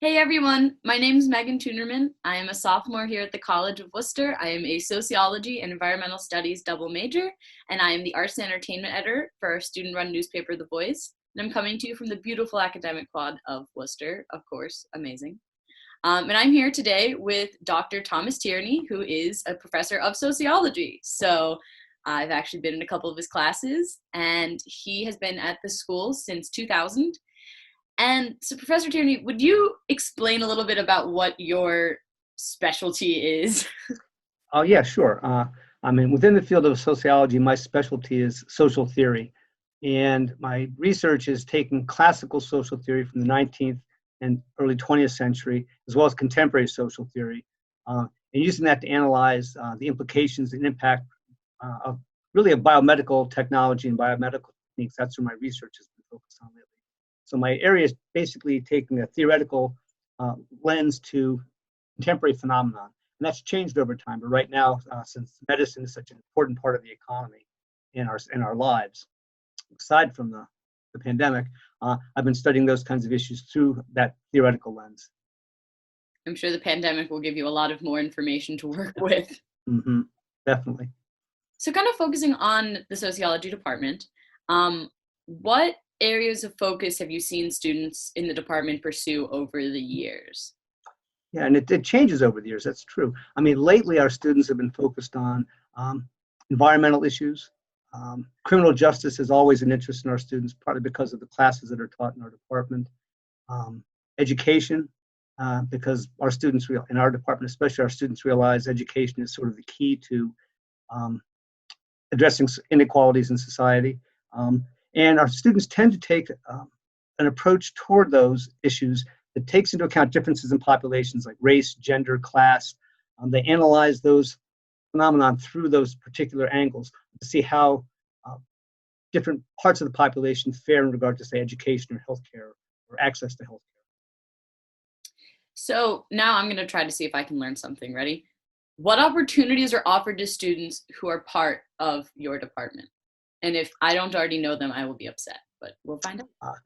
Hey everyone, my name is Megan Tunerman. I am a sophomore here at the College of Worcester. I am a sociology and environmental studies double major, and I am the arts and entertainment editor for our student-run newspaper, The Voice. And I'm coming to you from the beautiful academic quad of Worcester, of course, amazing. And I'm here today with Dr. Thomas Tierney, who is a professor of sociology. So I've actually been in a couple of his classes, and he has been at the school since 2000. And so, Professor Tierney, would you explain a little bit about what your specialty is? Oh, yeah, sure. Within the field of sociology, my specialty is social theory. And my research is taking classical social theory from the 19th and early 20th century, as well as contemporary social theory, and using that to analyze the implications and impact of biomedical technology and biomedical techniques. That's where my research has been focused on lately. So my area is basically taking a theoretical lens to contemporary phenomenon. And that's changed over time. But right now, since medicine is such an important part of the economy in our lives, aside from the pandemic, I've been studying those kinds of issues through that theoretical lens. I'm sure the pandemic will give you a lot of more information to work with. Mm-hmm. Definitely. So, kind of focusing on the sociology department, what areas of focus have you seen students in the department pursue over the years? Yeah, and it changes over the years. That's true. Lately our students have been focused on environmental issues. Criminal justice is always an interest in our students, partly because of the classes that are taught in our department. Education, because our students in our department, especially our students, realize education is sort of the key to addressing inequalities in society. And our students tend to take an approach toward those issues that takes into account differences in populations like race, gender, class. They analyze those phenomenon through those particular angles to see how different parts of the population fare in regard to, say, education or healthcare or access to healthcare. So, now I'm going to try to see if I can learn something. Ready? What opportunities are offered to students who are part of your department? And if I don't already know them, I will be upset, but we'll find out.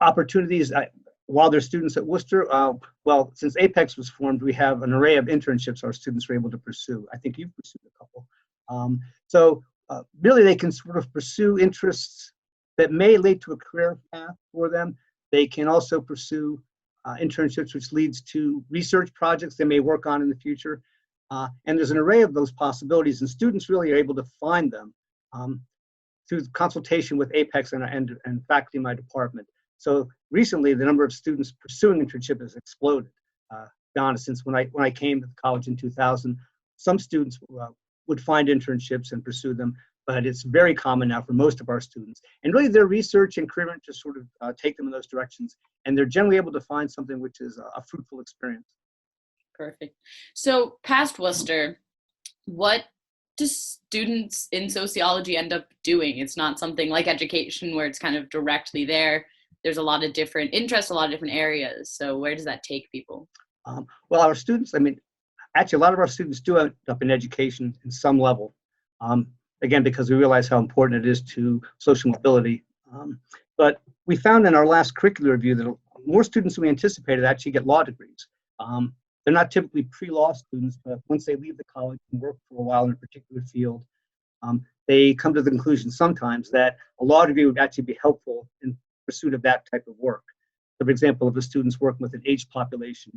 Opportunities, while they're students at Worcester, well, since Apex was formed, we have an array of internships our students are able to pursue. I think you've pursued a couple. So really, they can sort of pursue interests that may lead to a career path for them. They can also pursue internships, which leads to research projects they may work on in the future. And there's an array of those possibilities, and students really are able to find them through consultation with Apex and faculty in my department. So recently, the number of students pursuing internship has exploded. Since when I came to the college in 2000, some students would find internships and pursue them, but it's very common now for most of our students. And really, their research and career just sort of take them in those directions, and they're generally able to find something which is a fruitful experience. Perfect. So, past Worcester, what do students in sociology end up doing? It's not something like education where it's kind of directly there. There's a lot of different interests, a lot of different areas. So where does that take people? Well, our students, actually, a lot of our students do end up in education in some level. Again, because we realize how important it is to social mobility. But we found in our last curricular review that more students than we anticipated actually get law degrees. They're not typically pre-law students, but once they leave the college and work for a while in a particular field, they come to the conclusion sometimes that a law degree would actually be helpful in pursuit of that type of work. So, for example, if a student's working with an aged population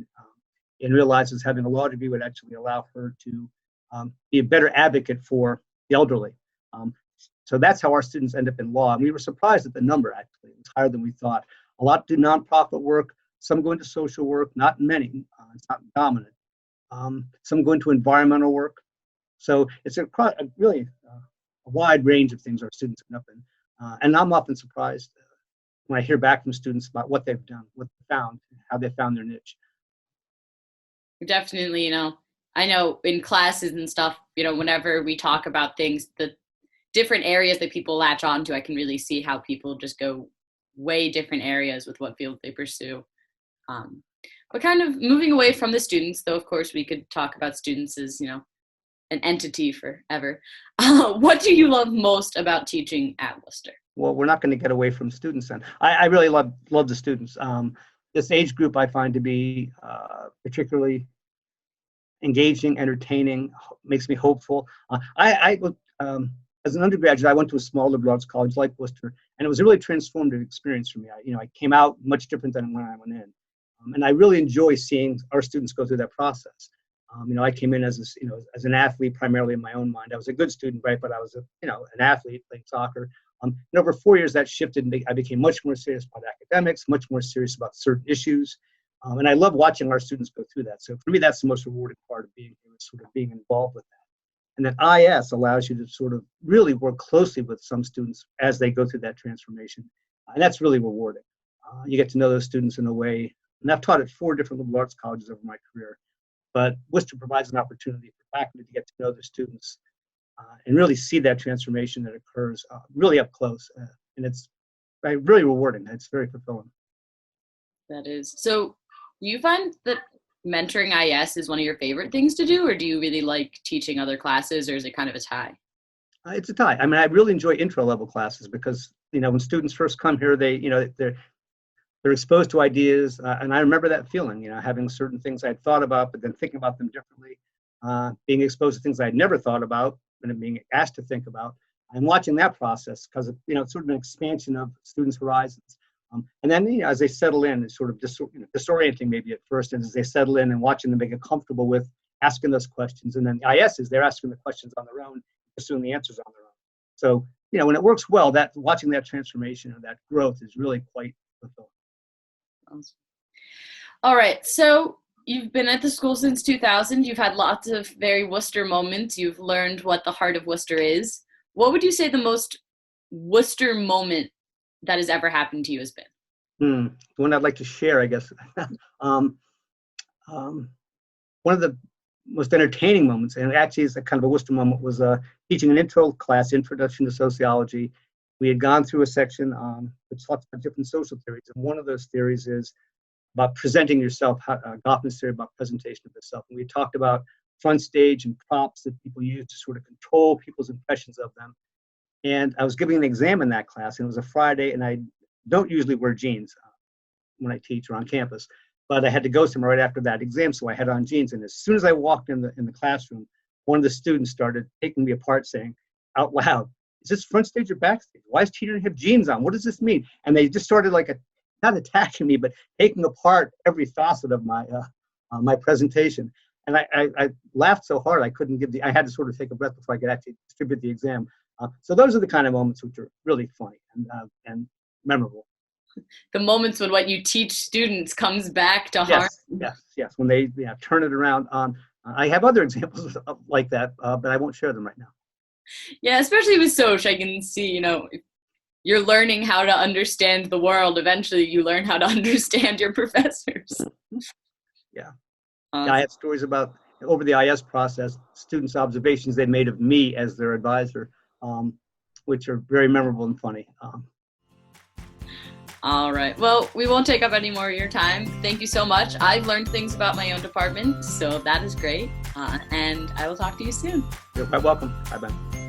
and realizes having a law degree would actually allow her to be a better advocate for the elderly. So that's how our students end up in law. And we were surprised at the number, actually. It was higher than we thought. A lot do nonprofit work. Some go into social work, not many. It's not dominant. Some go into environmental work. So it's really a wide range of things our students end up in. And I'm often surprised when I hear back from students about what they've done, what they found, how they found their niche. Definitely, I know in classes and stuff, whenever we talk about things, the different areas that people latch on to, I can really see how people just go way different areas with what field they pursue. But kind of moving away from the students, though, of course, we could talk about students as, an entity forever. What do you love most about teaching at Worcester? Well, we're not going to get away from students then. I really love the students. this age group I find to be particularly engaging, entertaining, makes me hopeful. As an undergraduate, I went to a small liberal arts college like Wooster, and it was a really transformative experience for me. I came out much different than when I went in, and I really enjoy seeing our students go through that process. I came in as as an athlete primarily in my own mind. I was a good student, right? But I was an athlete playing soccer. And over 4 years, that shifted, and I became much more serious about academics, much more serious about certain issues. And I love watching our students go through that. So for me, that's the most rewarding part of being here, is sort of being involved with that. And then IS allows you to sort of really work closely with some students as they go through that transformation. And that's really rewarding. You get to know those students in a way, and I've taught at 4 different liberal arts colleges over my career, but Worcester provides an opportunity for faculty to get to know their students and really see that transformation that occurs really up close. And it's really rewarding. It's very fulfilling. That is. So do you find that mentoring IS is one of your favorite things to do, or do you really like teaching other classes, or is it kind of a tie? It's a tie. I mean, I really enjoy intro level classes because, when students first come here, they're exposed to ideas. And I remember that feeling, having certain things I'd thought about, but then thinking about them differently, being exposed to things I'd never thought about, and being asked to think about, and watching that process because, it's sort of an expansion of students' horizons. And then, as they settle in, it's sort of disorienting maybe at first, and as they settle in and watching them get comfortable with asking those questions. And then the ISs, they're asking the questions on their own, pursuing the answers on their own. So, when it works well, that watching that transformation or that growth is really quite fulfilling. Awesome. All right. So you've been at the school since 2000. You've had lots of very Wooster moments. You've learned what the heart of Wooster is. What would you say the most Wooster moment that has ever happened to you has been? The one I'd like to share, I guess. One of the most entertaining moments, and actually is a kind of a Wooster moment, was teaching an intro class, Introduction to Sociology. We had gone through a section which talks about different social theories, and one of those theories is about presenting yourself, Goffman's theory about presentation of yourself. And we talked about front stage and props that people use to sort of control people's impressions of them. And I was giving an exam in that class, and it was a Friday, and I don't usually wear jeans when I teach or on campus, but I had to go somewhere right after that exam, so I had on jeans. And as soon as I walked in the classroom, one of the students started taking me apart, saying out loud, "Is this front stage or backstage? Why does Tierney have jeans on? What does this mean?" And they just started not attacking me, but taking apart every facet of my presentation. And I laughed so hard I had to sort of take a breath before I could actually distribute the exam. So those are the kind of moments which are really funny and memorable. The moments when what you teach students comes back to harm. Yes. When they turn it around. I have other examples like that, but I won't share them right now. Yeah, especially with Soch, I can see, if you're learning how to understand the world, eventually you learn how to understand your professors. Yeah. I have stories about, over the IS process, students' observations they made of me as their advisor, which are very memorable and funny. All right. Well, we won't take up any more of your time. Thank you so much. I've learned things about my own department, so that is great. And I will talk to you soon. You're quite welcome. Bye-bye.